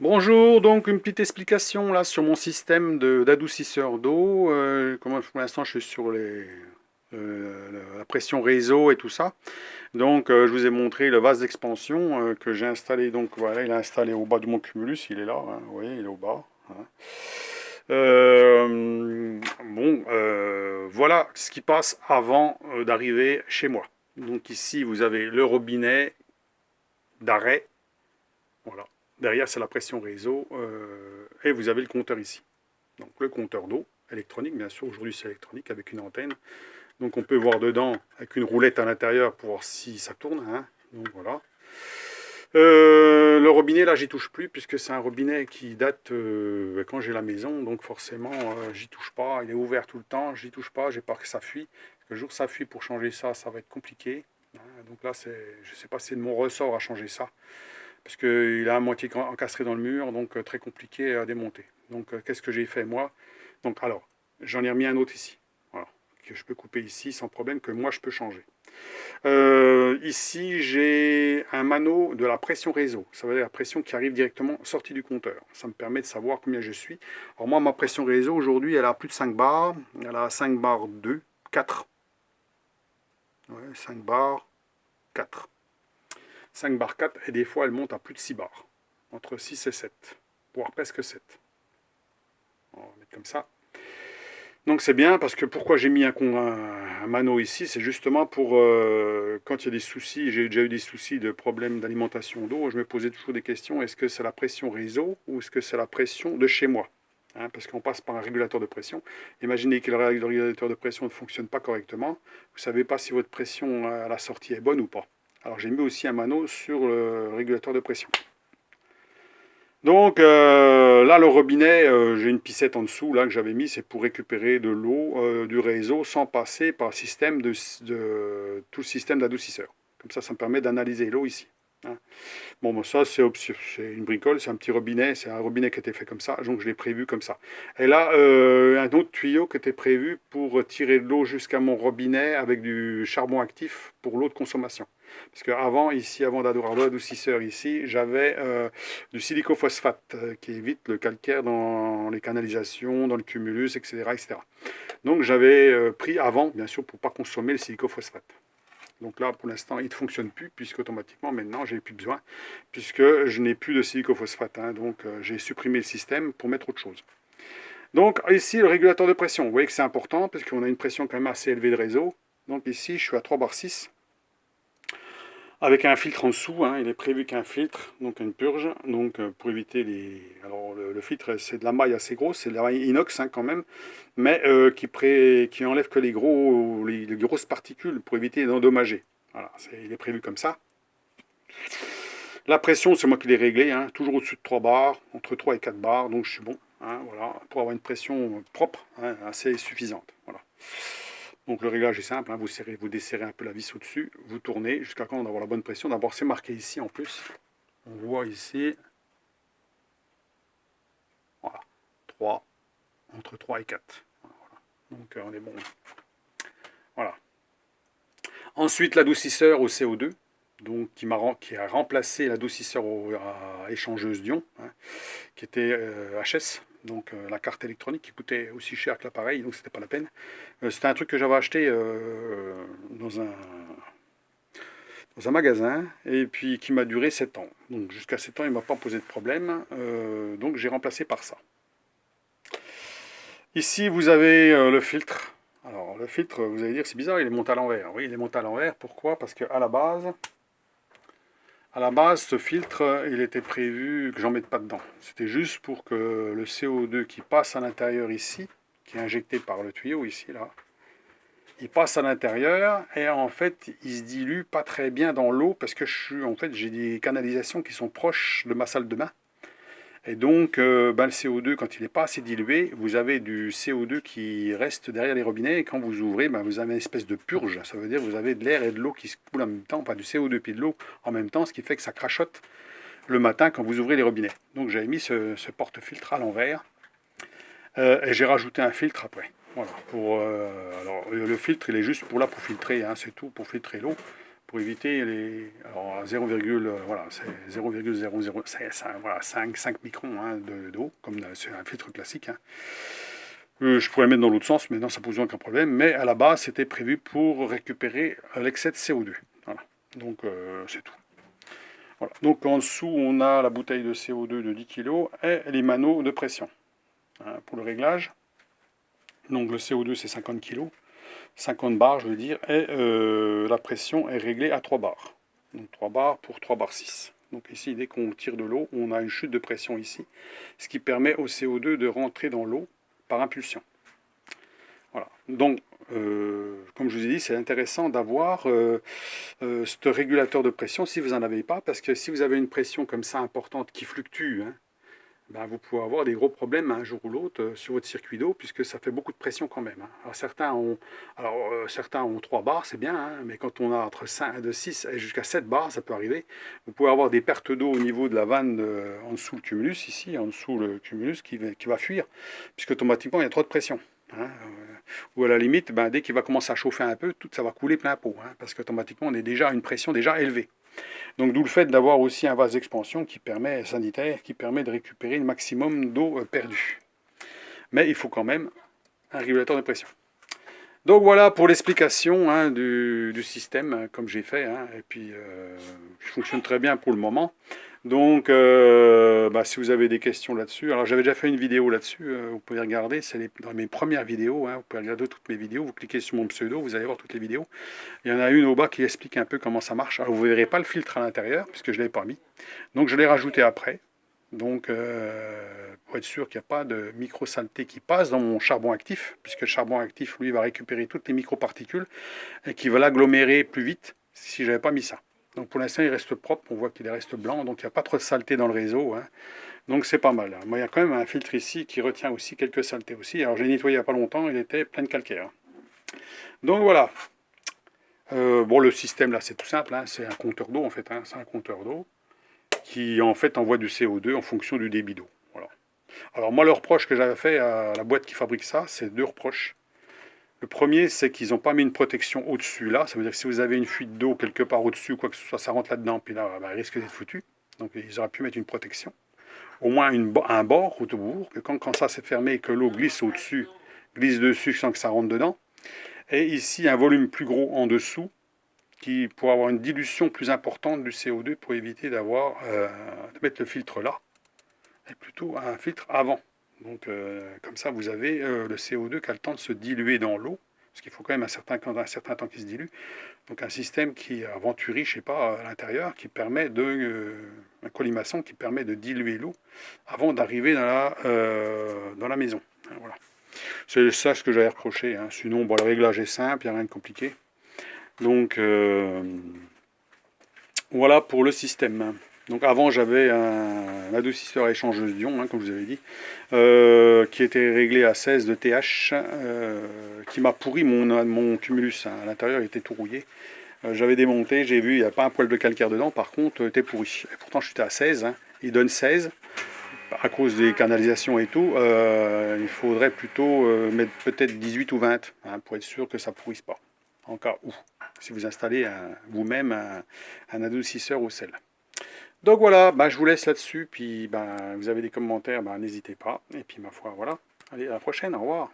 Bonjour, donc une petite explication là sur mon système d'adoucisseur d'eau. Comment pour l'instant je suis sur la pression réseau et tout ça. Donc je vous ai montré le vase d'expansion que j'ai installé. Donc voilà, il est installé au bas de mon cumulus, il est là, hein, vous voyez, il est au bas, hein. Voilà ce qui passe avant d'arriver chez moi. Donc ici vous avez le robinet d'arrêt. Voilà. Derrière, c'est la pression réseau. Et vous avez le compteur ici. Donc le compteur d'eau, électronique, bien sûr. Aujourd'hui, c'est électronique avec une antenne. Donc on peut voir dedans avec une roulette à l'intérieur pour voir si ça tourne, hein. Donc voilà. Le robinet, là, j'y touche plus puisque c'est un robinet qui date quand j'ai la maison. Donc forcément, j'y touche pas. Il est ouvert tout le temps. J'y touche pas. J'ai peur que ça fuit. Le jour que ça fuit, pour changer ça, ça va être compliqué, hein. Donc là, je sais pas si c'est de mon ressort à changer ça parce qu'il est à moitié encastré dans le mur, donc très compliqué à démonter. Donc qu'est-ce que j'ai fait moi? Donc alors, j'en ai remis un autre ici, voilà, que je peux couper ici sans problème, que moi je peux changer. Ici, j'ai un mano de la pression réseau, ça veut dire la pression qui arrive directement sortie du compteur. Ça me permet de savoir combien je suis. Alors moi, ma pression réseau, aujourd'hui, elle a plus de 5 bars, elle a 5 bars 2, 4, ouais, 5 bars 4. 5 barres 4 et des fois elle monte à plus de 6 barres. Entre 6 et 7, voire presque 7. On va mettre comme ça. Donc c'est bien parce que pourquoi j'ai mis un mano ici, c'est justement pour quand il y a des soucis, j'ai déjà eu des soucis de problèmes d'alimentation d'eau, je me posais toujours des questions, est-ce que c'est la pression réseau ou est-ce que c'est la pression de chez moi, hein, parce qu'on passe par un régulateur de pression. Imaginez que le régulateur de pression ne fonctionne pas correctement, vous ne savez pas si votre pression à la sortie est bonne ou pas. Alors j'ai mis aussi un mano sur le régulateur de pression. Donc là, le robinet, j'ai une piscette en dessous là que j'avais mis, c'est pour récupérer de l'eau du réseau sans passer par le système tout le système d'adoucisseur. Comme ça me permet d'analyser l'eau ici, hein. Bon, ça c'est une bricole, c'est un petit robinet, c'est un robinet qui a été fait comme ça, donc je l'ai prévu comme ça. Et là, un autre tuyau qui était prévu pour tirer de l'eau jusqu'à mon robinet avec du charbon actif pour l'eau de consommation. Parce qu'avant, ici, avant d'avoir l'adoucisseur ici, j'avais du silicophosphate qui évite le calcaire dans les canalisations, dans le cumulus, etc. etc. Donc j'avais pris avant, bien sûr, pour ne pas consommer le silicophosphate. Donc là, pour l'instant, il ne fonctionne plus, puisque automatiquement, maintenant, j'ai plus besoin, puisque je n'ai plus de silicophosphate, hein. Donc j'ai supprimé le système pour mettre autre chose. Donc ici, le régulateur de pression, vous voyez que c'est important, parce qu'on a une pression quand même assez élevée de réseau. Donc ici, je suis à 3 bar 6 avec un filtre en dessous, hein. Il est prévu qu'un filtre, donc une purge, donc pour éviter les... Alors le filtre, c'est de la maille assez grosse, c'est de la maille inox, hein, quand même, mais qui enlève que les grosses particules pour éviter d'endommager. Voilà, il est prévu comme ça. La pression, c'est moi qui l'ai réglée, hein, toujours au-dessus de 3 bars, entre 3 et 4 bars, donc je suis bon, hein, voilà, pour avoir une pression propre, hein, assez suffisante. Voilà. Donc le réglage est simple, hein, vous desserrez un peu la vis au-dessus, vous tournez jusqu'à quand on va avoir la bonne pression. D'abord c'est marqué ici en plus, on voit ici, voilà, 3, entre 3 et 4. Voilà. Donc on est bon. Voilà. Ensuite l'adoucisseur au CO2, donc qui a remplacé l'adoucisseur à échangeuse d'ion, hein, qui était HS, donc la carte électronique qui coûtait aussi cher que l'appareil, donc c'était pas la peine. C'était un truc que j'avais acheté dans un magasin et puis qui m'a duré 7 ans. Donc jusqu'à 7 ans, il ne m'a pas posé de problème, donc j'ai remplacé par ça. Ici, vous avez le filtre. Alors le filtre, vous allez dire c'est bizarre, il est monté à l'envers. Oui, il est monté à l'envers. Pourquoi? Parce qu'à la base, ce filtre, il était prévu que j'en mette pas dedans. C'était juste pour que le CO2 qui passe à l'intérieur ici, qui est injecté par le tuyau ici, là, il passe à l'intérieur et en fait, il se dilue pas très bien dans l'eau parce que en fait, j'ai des canalisations qui sont proches de ma salle de bain. Et donc, le CO2, quand il n'est pas assez dilué, vous avez du CO2 qui reste derrière les robinets. Et quand vous ouvrez, vous avez une espèce de purge. Ça veut dire que vous avez de l'air et de l'eau qui se coulent en même temps, enfin du CO2 puis de l'eau en même temps, ce qui fait que ça crachote le matin quand vous ouvrez les robinets. Donc, j'avais mis ce porte-filtre à l'envers et j'ai rajouté un filtre après. Voilà. Alors, le filtre, il est juste pour filtrer, hein, c'est tout, pour filtrer l'eau. pour éviter les... Alors, à 0, voilà, c'est 0,00, voilà, 5 microns hein, d'eau, comme c'est un filtre classique. Hein. Je pourrais le mettre dans l'autre sens, mais non, ça pose aucun problème. Mais à la base, c'était prévu pour récupérer l'excès de CO2. Voilà. Donc, c'est tout. Voilà. Donc, en dessous, on a la bouteille de CO2 de 10 kg et les manos de pression hein, pour le réglage. Donc, le CO2, c'est 50 kg. 50 bars, je veux dire, et la pression est réglée à 3 bars. Donc 3 bars pour 3 bars 6. Donc ici, dès qu'on tire de l'eau, on a une chute de pression ici, ce qui permet au CO2 de rentrer dans l'eau par impulsion. Voilà. Donc, comme je vous ai dit, c'est intéressant d'avoir ce régulateur de pression si vous n'en avez pas, parce que si vous avez une pression comme ça importante qui fluctue, hein, ben, vous pouvez avoir des gros problèmes un jour ou l'autre sur votre circuit d'eau, puisque ça fait beaucoup de pression quand même. Hein. Certains ont 3 bars, c'est bien, hein, mais quand on a entre 6 et jusqu'à 7 bars, ça peut arriver. Vous pouvez avoir des pertes d'eau au niveau de la vanne en dessous le cumulus, ici, en dessous le cumulus qui va fuir, puisque automatiquement il y a trop de pression. Hein, ou à la limite, ben, dès qu'il va commencer à chauffer un peu, tout ça va couler plein pot, hein, parce qu'automatiquement on est déjà à une pression déjà élevée. Donc d'où le fait d'avoir aussi un vase d'expansion sanitaire qui permet de récupérer le maximum d'eau perdue. Mais il faut quand même un régulateur de pression. Donc voilà pour l'explication hein, du système comme j'ai fait. Hein, et puis il fonctionne très bien pour le moment. Donc si vous avez des questions là-dessus, alors j'avais déjà fait une vidéo là-dessus, vous pouvez regarder, c'est dans mes premières vidéos, hein, vous pouvez regarder toutes mes vidéos, vous cliquez sur mon pseudo, vous allez voir toutes les vidéos. Il y en a une au bas qui explique un peu comment ça marche. Alors vous ne verrez pas le filtre à l'intérieur, puisque je ne l'ai pas mis. Donc je l'ai rajouté après. Donc pour être sûr qu'il n'y a pas de micro-saleté qui passe dans mon charbon actif, puisque le charbon actif, lui, va récupérer toutes les microparticules et qui va l'agglomérer plus vite si je n'avais pas mis ça. Donc pour l'instant, il reste propre, on voit qu'il reste blanc, donc il n'y a pas trop de saleté dans le réseau. Hein. Donc c'est pas mal. Moi, il y a quand même un filtre ici qui retient aussi quelques saletés aussi. Alors j'ai nettoyé il n'y a pas longtemps, il était plein de calcaire. Donc voilà. Bon, le système là, c'est tout simple, hein, c'est un compteur d'eau en fait, hein, c'est un compteur d'eau qui en fait envoie du CO2 en fonction du débit d'eau. Voilà. Alors moi, le reproche que j'avais fait à la boîte qui fabrique ça, c'est 2 reproches. Le premier, c'est qu'ils n'ont pas mis une protection au-dessus là, ça veut dire que si vous avez une fuite d'eau quelque part au-dessus ou quoi que ce soit, ça rentre là-dedans, puis là, il risque d'être foutu. Donc ils auraient pu mettre une protection. Au moins un bord autour, que quand ça s'est fermé et que l'eau glisse au-dessus, glisse dessus sans que ça rentre dedans. Et ici, un volume plus gros en dessous, pour avoir une dilution plus importante du CO2 pour éviter de mettre le filtre là, et plutôt un filtre avant. Donc comme ça, vous avez le CO2 qui a le temps de se diluer dans l'eau, parce qu'il faut quand même un certain temps qu'il se dilue. Donc un système qui a Venturi, je sais pas, à l'intérieur, qui permet un colimaçon qui permet de diluer l'eau avant d'arriver dans la maison. Voilà. C'est ça ce que j'avais reproché. Hein. Sinon, bon, le réglage est simple, il n'y a rien de compliqué. Donc voilà pour le système. Donc avant j'avais un adoucisseur à échangeuse d'ion, hein, comme je vous avais dit, qui était réglé à 16 de TH, qui m'a pourri mon cumulus. Hein. À l'intérieur il était tout rouillé. J'avais démonté, j'ai vu, il n'y a pas un poil de calcaire dedans, par contre il était pourri. Et pourtant je suis à 16, hein. Il donne 16. À cause des canalisations et tout, il faudrait plutôt mettre peut-être 18 ou 20, hein, pour être sûr que ça ne pourrisse pas. En cas où, si vous installez vous-même un adoucisseur au sel. Donc voilà, je vous laisse là-dessus, puis vous avez des commentaires, n'hésitez pas. Et puis ma foi, voilà. Allez, à la prochaine, au revoir.